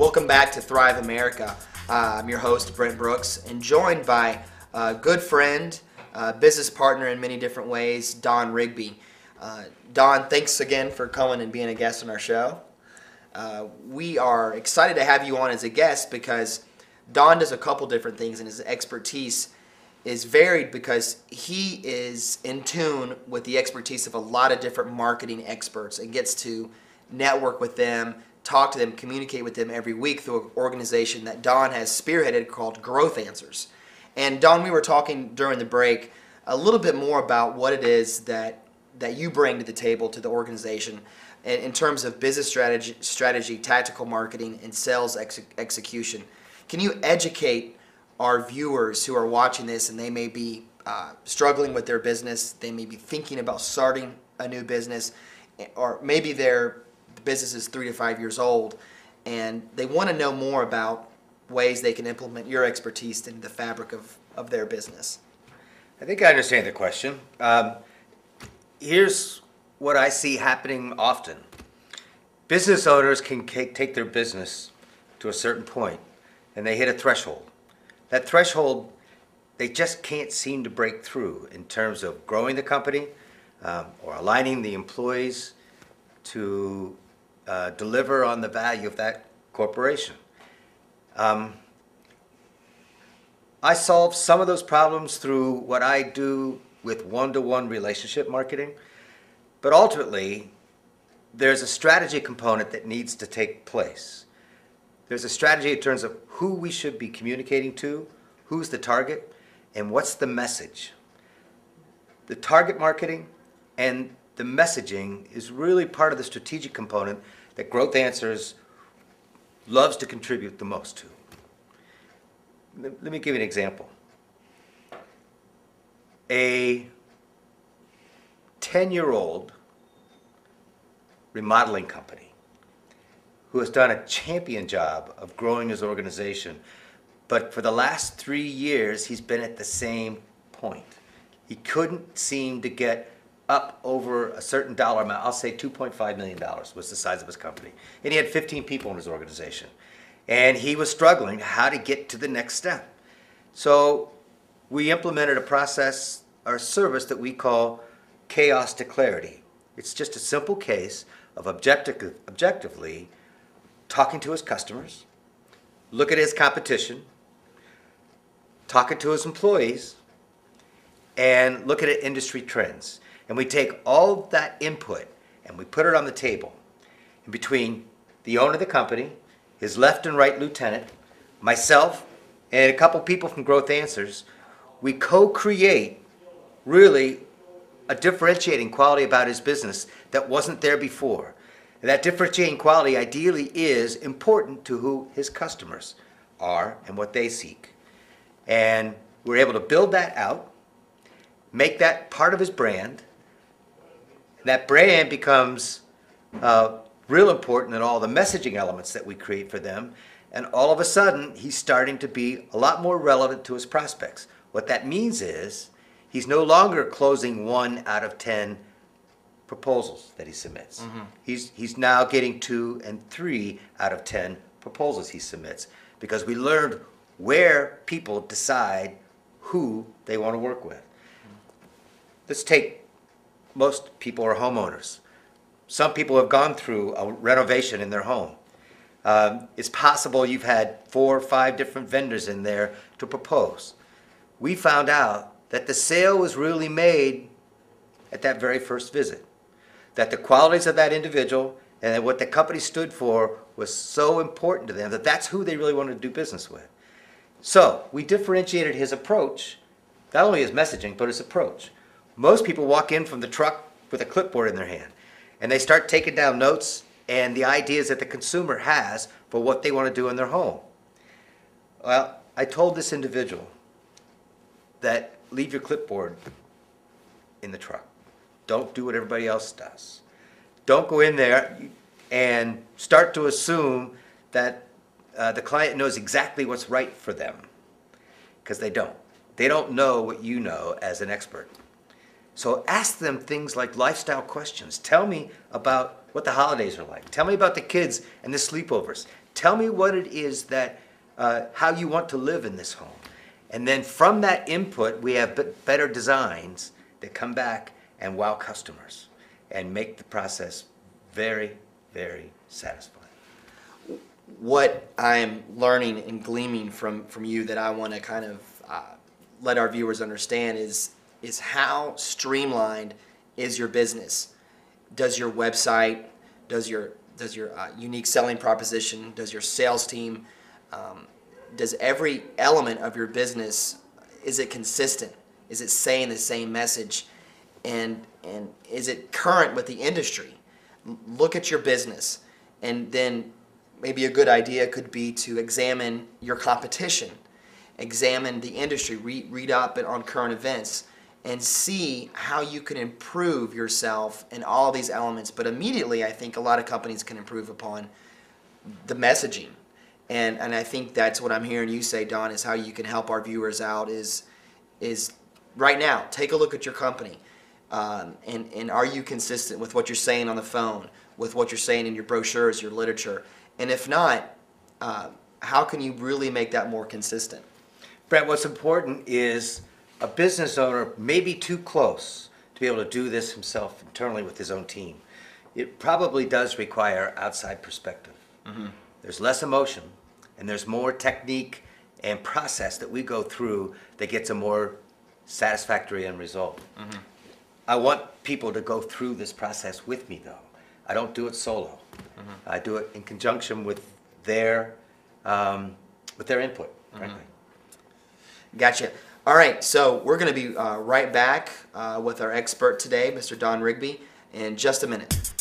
Welcome back to Thrive America. I'm your host, Brent Brooks, and joined by a good friend, business partner in many different ways, Don Rigby. Don, thanks again for coming and being a guest on our show. We are excited to have you on as a guest because Don does a couple different things, and his expertise is varied because he is in tune with the expertise of a lot of different marketing experts and gets to network with them, talk to them, communicate with them every week through an organization that Don has spearheaded called Growth Answers. And Don, we were talking during the break a little bit more about what it is that you bring to the table to the organization in terms of business strategy, tactical marketing, and sales execution. Can you educate our viewers who are watching this and they may be struggling with their business, they may be thinking about starting a new business, or maybe their business is 3 to 5 years old and they want to know more about ways they can implement your expertise in the fabric of their business? I think I understand the question. Here's what I see happening often. Business owners can take their business to a certain point and they hit a threshold. That threshold, they just can't seem to break through in terms of growing the company or aligning the employees to deliver on the value of that corporation. I solve some of those problems through what I do with one-to-one relationship marketing, but ultimately there's a strategy component that needs to take place. There's a strategy in terms of who we should be communicating to, who's the target, and what's the message. The target marketing and the messaging is really part of the strategic component that Growth Answers loves to contribute the most to. Let me give you an example. A 10-year-old remodeling company who has done a champion job of growing his organization, but for the last 3 years he's been at the same point. He couldn't seem to get up over a certain dollar amount. I'll say $2.5 million was the size of his company. And he had 15 people in his organization. And he was struggling how to get to the next step. So we implemented a process or service that we call Chaos to Clarity. It's just a simple case of objectively talking to his customers, look at his competition, talking to his employees, and look at industry trends. And we take all that input and we put it on the table. And between the owner of the company, his left and right lieutenant, myself, and a couple people from Growth Answers, we co-create really a differentiating quality about his business that wasn't there before. And that differentiating quality ideally is important to who his customers are and what they seek. And we're able to build that out, make that part of his brand. That brand becomes real important in all the messaging elements that we create for them. And all of a sudden, he's starting to be a lot more relevant to his prospects. What that means is he's no longer closing 1 out of 10 proposals that he submits. Mm-hmm. He's now getting 2 and 3 out of 10 proposals he submits because we learned where people decide who they want to work with. Let's take most people are homeowners. Some people have gone through a renovation in their home. It's possible you've had 4 or 5 different vendors in there to propose. We found out that the sale was really made at that very first visit. That the qualities of that individual and that what the company stood for was so important to them that that's who they really wanted to do business with. So we differentiated his approach, not only his messaging, but his approach. Most people walk in from the truck with a clipboard in their hand and they start taking down notes and the ideas that the consumer has for what they want to do in their home. Well, I told this individual that leave your clipboard in the truck. Don't do what everybody else does. Don't go in there and start to assume that the client knows exactly what's right for them, because they don't. They don't know what you know as an expert. So ask them things like lifestyle questions. Tell me about what the holidays are like. Tell me about the kids and the sleepovers. Tell me what it is that, how you want to live in this home. And then from that input, we have better designs that come back and wow customers and make the process very, very satisfying. What I'm learning and gleaming from you that I want to kind of let our viewers understand is how streamlined is your business. Does your website, does your unique selling proposition, does your sales team, does every element of your business, is it consistent? Is it saying the same message? And is it current with the industry? Look at your business, and then maybe a good idea could be to examine your competition, examine the industry, read up on current events, and see how you can improve yourself in all these elements. But immediately, I think a lot of companies can improve upon the messaging. And I think that's what I'm hearing you say, Don, is how you can help our viewers out is right now, take a look at your company. And are you consistent with what you're saying on the phone, with what you're saying in your brochures, your literature? And if not, how can you really make that more consistent? Brett, what's important is a business owner may be too close to be able to do this himself internally with his own team. It probably does require outside perspective. Mm-hmm. There's less emotion, and there's more technique and process that we go through that gets a more satisfactory end result. Mm-hmm. I want people to go through this process with me, though. I don't do it solo. Mm-hmm. I do it in conjunction with their input, frankly. Mm-hmm. Gotcha. All right, so we're going to be right back with our expert today, Mr. Don Rigby, in just a minute.